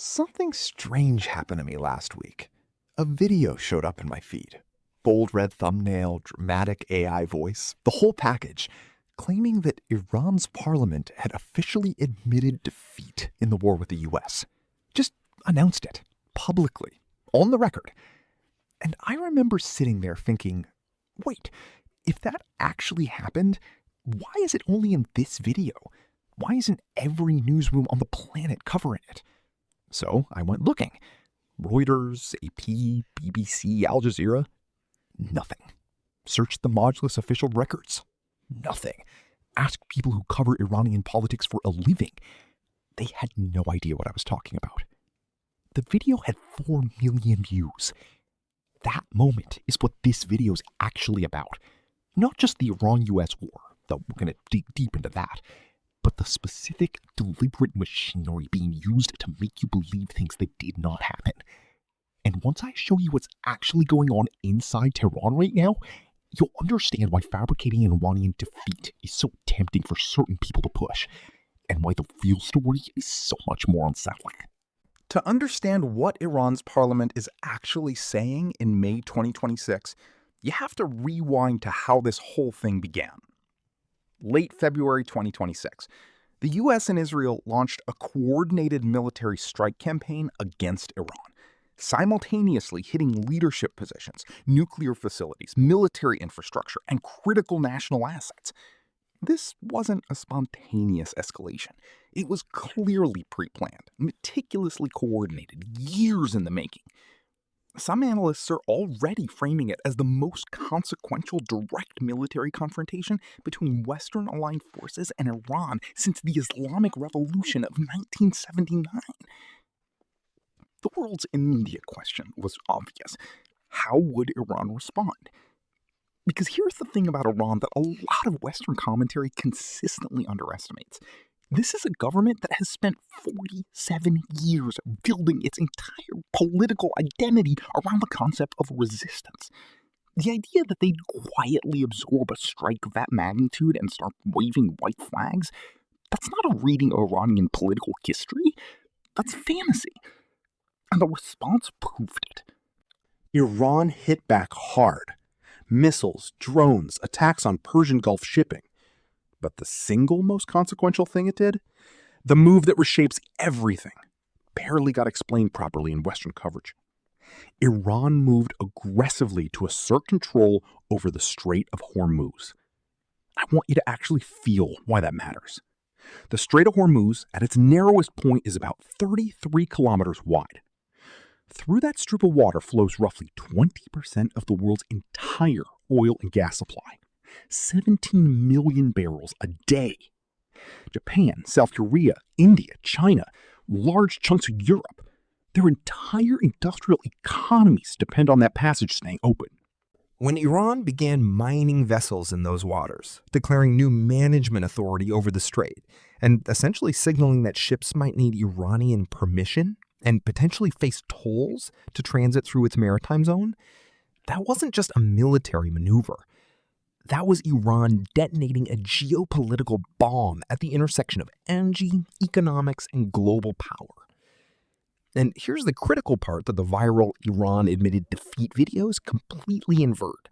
Something strange happened to me last week. A video showed up in my feed. Bold red thumbnail, dramatic AI voice, the whole package, claiming that Iran's parliament had officially admitted defeat in the war with the US. Just announced it, publicly, on the record. And I remember sitting there thinking, wait, if that actually happened, why is it only in this video? Why isn't every newsroom on the planet covering it? So I went looking. Reuters, AP, BBC, Al Jazeera. Nothing. Searched the Majlis official records. Nothing. Asked people who cover Iranian politics for a living. They had no idea what I was talking about. The video had 4 million views. That moment is what this video is actually about. Not just the Iran-US war, though we're going to dig deep into that, but the specific, deliberate machinery being used to make you believe things that did not happen. And once I show you what's actually going on inside Tehran right now, you'll understand why fabricating an Iranian defeat is so tempting for certain people to push, and why the real story is so much more unsettling. To understand what Iran's parliament is actually saying in May 2026, you have to rewind to how this whole thing began. Late February 2026, the US and Israel launched a coordinated military strike campaign against Iran, simultaneously hitting leadership positions, nuclear facilities, military infrastructure, and critical national assets. This wasn't a spontaneous escalation. It was clearly pre-planned, meticulously coordinated, years in the making. Some analysts are already framing it as the most consequential direct military confrontation between Western-aligned forces and Iran since the Islamic Revolution of 1979. The world's immediate question was obvious. How would Iran respond? Because here's the thing about Iran that a lot of Western commentary consistently underestimates. This is a government that has spent 47 years building its entire political identity around the concept of resistance. The idea that they'd quietly absorb a strike of that magnitude and start waving white flags, that's not a reading of Iranian political history. That's fantasy. And the response proved it. Iran hit back hard. Missiles, drones, attacks on Persian Gulf shipping. But the single most consequential thing it did? The move that reshapes everything. Barely got explained properly in Western coverage. Iran moved aggressively to assert control over the Strait of Hormuz. I want you to actually feel why that matters. The Strait of Hormuz, at its narrowest point, is about 33 kilometers wide. Through that strip of water flows roughly 20% of the world's entire oil and gas supply. 17 million barrels a day. Japan, South Korea, India, China, large chunks of Europe, their entire industrial economies depend on that passage staying open. When Iran began mining vessels in those waters, declaring new management authority over the strait, and essentially signaling that ships might need Iranian permission and potentially face tolls to transit through its maritime zone, that wasn't just a military maneuver. That was Iran detonating a geopolitical bomb at the intersection of energy, economics, and global power. And here's the critical part that the viral Iran admitted defeat videos completely invert.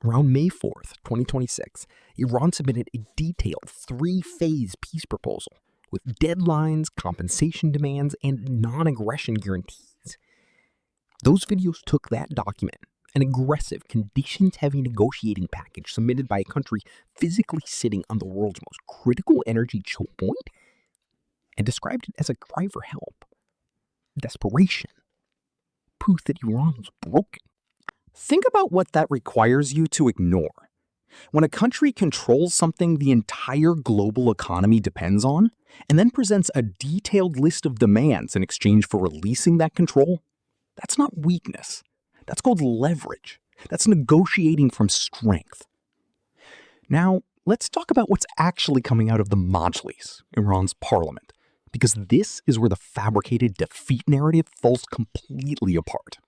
Around May 4th, 2026, Iran submitted a detailed 3-phase peace proposal with deadlines, compensation demands, and non-aggression guarantees. Those videos took that document, an aggressive, conditions-heavy negotiating package submitted by a country physically sitting on the world's most critical energy choke point, and described it as a cry for help. Desperation. Proof that Iran was broken. Think about what that requires you to ignore. When a country controls something the entire global economy depends on, and then presents a detailed list of demands in exchange for releasing that control, that's not weakness. That's called leverage. That's negotiating from strength. Now, let's talk about what's actually coming out of the Majlis, Iran's parliament, because this is where the fabricated defeat narrative falls completely apart.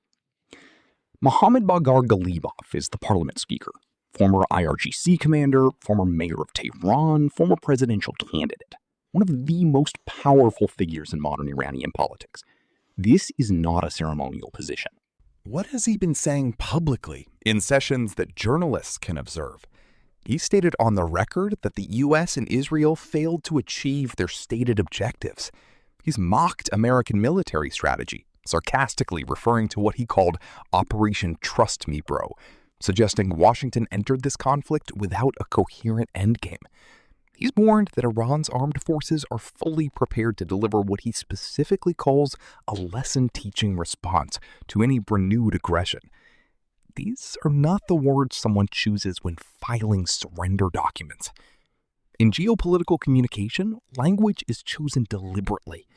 Mohammad Bagher Ghalibaf is the parliament speaker, former IRGC commander, former mayor of Tehran, former presidential candidate. one of the most powerful figures in modern Iranian politics. This is not a ceremonial position. What has he been saying publicly in sessions that journalists can observe? He stated on the record that the U.S. and Israel failed to achieve their stated objectives. He's mocked American military strategy, sarcastically referring to what he called Operation Trust Me, Bro, suggesting Washington entered this conflict without a coherent endgame. He's warned that Iran's armed forces are fully prepared to deliver what he specifically calls a lesson-teaching response to any renewed aggression. These are not the words someone chooses when filing surrender documents. In geopolitical communication, language is chosen deliberately.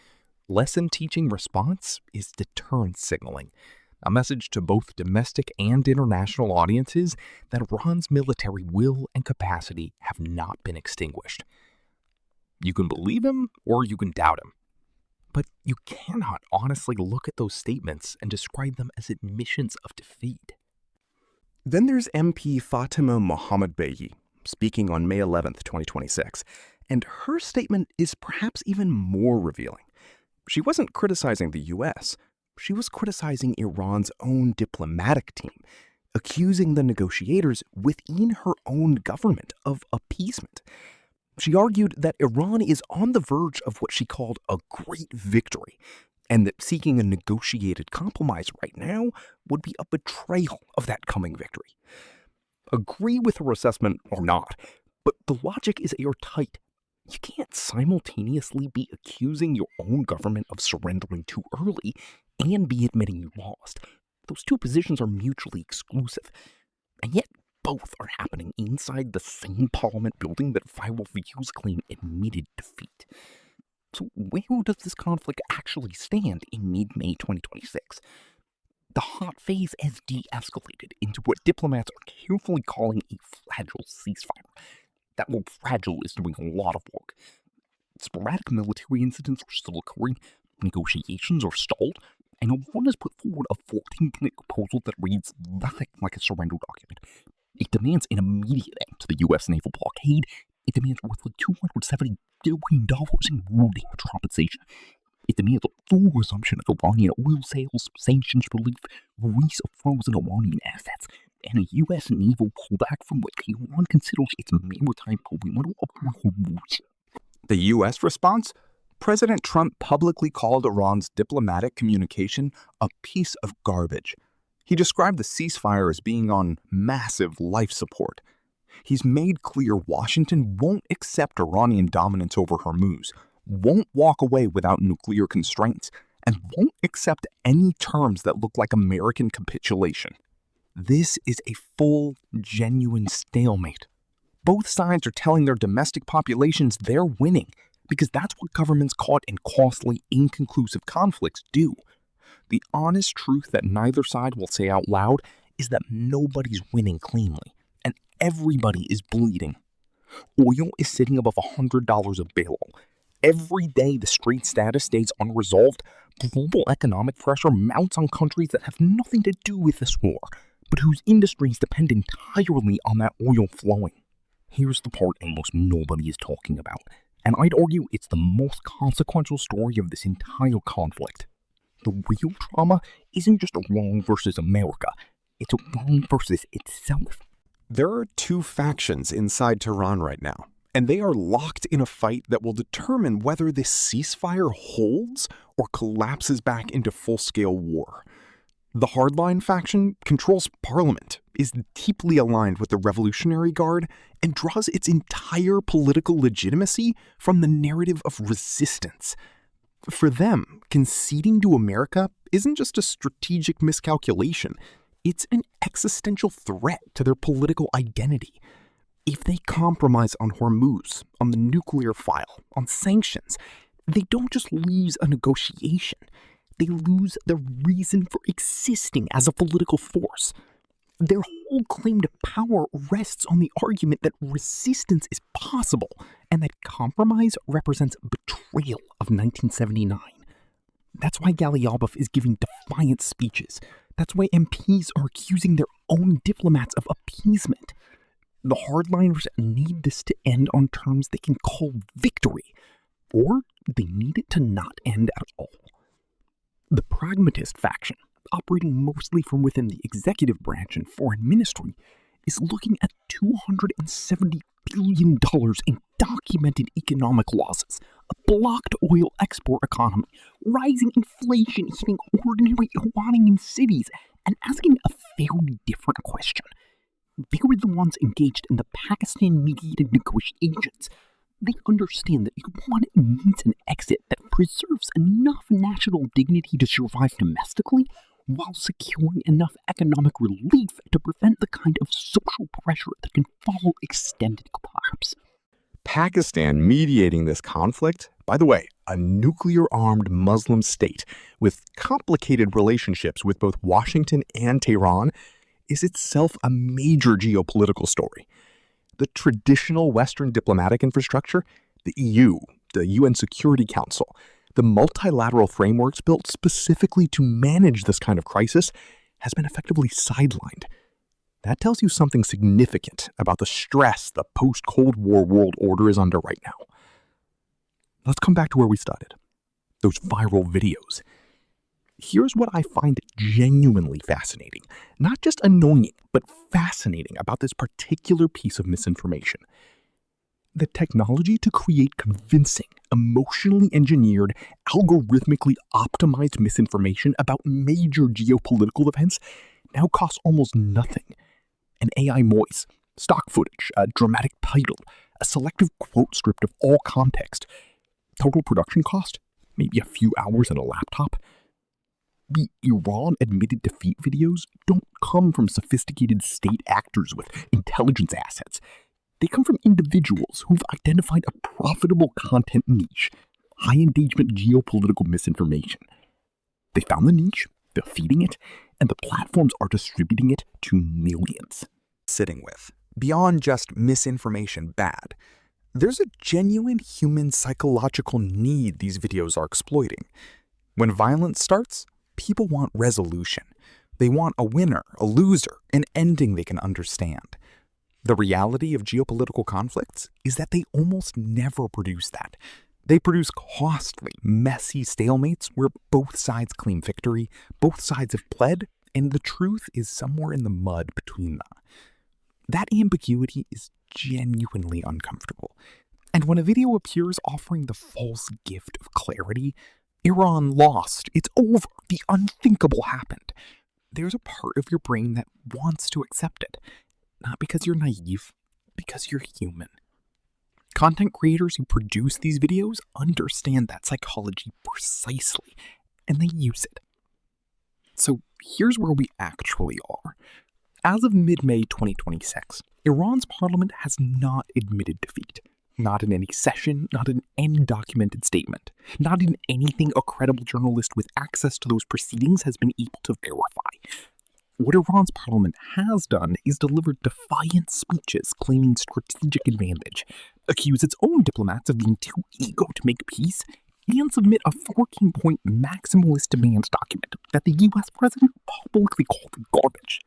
Lesson-teaching response is deterrence signaling, a message to both domestic and international audiences that Iran's military will and capacity have not been extinguished. You can believe him or you can doubt him, but you cannot honestly look at those statements and describe them as admissions of defeat. Then there's MP Fatima Mohammad-Beghi, speaking on May 11th, 2026, and her statement is perhaps even more revealing. She wasn't criticizing the U.S., she was criticizing Iran's own diplomatic team, accusing the negotiators within her own government of appeasement. She argued that Iran is on the verge of what she called a great victory, and that seeking a negotiated compromise right now would be a betrayal of that coming victory. Agree with her assessment or not, but the logic is airtight. You can't simultaneously be accusing your own government of surrendering too early and be admitting you lost. Those two positions are mutually exclusive, and yet both are happening inside the same parliament building that viral videos claim admitted defeat. So where does this conflict actually stand in mid-May 2026? The hot phase has de-escalated into what diplomats are carefully calling a fragile ceasefire. That word fragile is doing a lot of work. Sporadic military incidents are still occurring, negotiations are stalled, and Iran has put forward a 14-point proposal that reads nothing like a surrender document. It demands an immediate end to the U.S. naval blockade. It demands roughly $270 billion in war damage compensation. It demands a full resumption of Iranian oil sales, sanctions relief, release of frozen Iranian assets, and a U.S. naval pullback from what Iran considers its maritime perimeter of Hormuz. The U.S. response? President Trump publicly called Iran's diplomatic communication a piece of garbage. He described the ceasefire as being on massive life support. He's made clear Washington won't accept Iranian dominance over Hormuz, won't walk away without nuclear constraints, and won't accept any terms that look like American capitulation. This is a full, genuine stalemate. Both sides are telling their domestic populations they're winning, because that's what governments caught in costly, inconclusive conflicts do. The honest truth that neither side will say out loud is that nobody's winning cleanly, and everybody is bleeding. Oil is sitting above $100 a barrel. Every day the Strait status stays unresolved, global economic pressure mounts on countries that have nothing to do with this war, but whose industries depend entirely on that oil flowing. Here's the part almost nobody is talking about, and I'd argue it's the most consequential story of this entire conflict. The real trauma isn't just Iran versus America, it's Iran versus itself. There are two factions inside Tehran right now, and they are locked in a fight that will determine whether this ceasefire holds or collapses back into full-scale war. The hardline faction controls parliament, is deeply aligned with the Revolutionary Guard, and draws its entire political legitimacy from the narrative of resistance. For them, conceding to America isn't just a strategic miscalculation, it's an existential threat to their political identity. If they compromise on Hormuz, on the nuclear file, on sanctions, they don't just lose a negotiation, they lose their reason for existing as a political force. Their whole claim to power rests on the argument that resistance is possible and that compromise represents betrayal of 1979. That's why Ghalibaf is giving defiant speeches. That's why MPs are accusing their own diplomats of appeasement. The hardliners need this to end on terms they can call victory. or they need it to not end at all. The pragmatist faction, operating mostly from within the executive branch and foreign ministry, is looking at $270 billion in documented economic losses, a blocked oil export economy, rising inflation hitting ordinary Iranian cities, and asking a very different question. They were the ones engaged in the Pakistan-mediated negotiations. They understand that Iran needs an exit that preserves enough national dignity to survive domestically while securing enough economic relief to prevent the kind of social pressure that can follow extended collapse. Pakistan mediating this conflict, by the way, a nuclear-armed Muslim state with complicated relationships with both Washington and Tehran, is itself a major geopolitical story. The traditional Western diplomatic infrastructure, the EU, the UN Security Council, the multilateral frameworks built specifically to manage this kind of crisis, has been effectively sidelined. That tells you something significant about the stress the post-Cold War world order is under right now. Let's come back to where we started. Those viral videos. Here's what I find genuinely fascinating, not just annoying, but fascinating about this particular piece of misinformation. The technology to create convincing, emotionally engineered, algorithmically optimized misinformation about major geopolitical events now costs almost nothing. An AI voice, stock footage, a dramatic title, a selective quote stripped of all context. Total production cost? Maybe a few hours and a laptop. The Iran admitted defeat videos don't come from sophisticated state actors with intelligence assets. They come from individuals who've identified a profitable content niche, high engagement geopolitical misinformation. They found the niche, they're feeding it, and the platforms are distributing it to millions. Sitting with, beyond just misinformation bad, there's a genuine human psychological need these videos are exploiting. When violence starts, people want resolution. They want a winner, a loser, an ending they can understand. The reality of geopolitical conflicts is that they almost never produce that. They produce costly, messy stalemates where both sides claim victory, both sides have pled, and the truth is somewhere in the mud between them. That ambiguity is genuinely uncomfortable. And when a video appears offering the false gift of clarity, Iran lost, it's over, the unthinkable happened, there's a part of your brain that wants to accept it. Not because you're naive, because you're human. Content creators who produce these videos understand that psychology precisely, and they use it. So here's where we actually are. As of mid-May 2026, Iran's parliament has not admitted defeat. Not in any session, not in any documented statement, not in anything a credible journalist with access to those proceedings has been able to verify. What Iran's parliament has done is deliver defiant speeches claiming strategic advantage, accuse its own diplomats of being too eager to make peace, and submit a 14-point maximalist demands document that the US president publicly called garbage.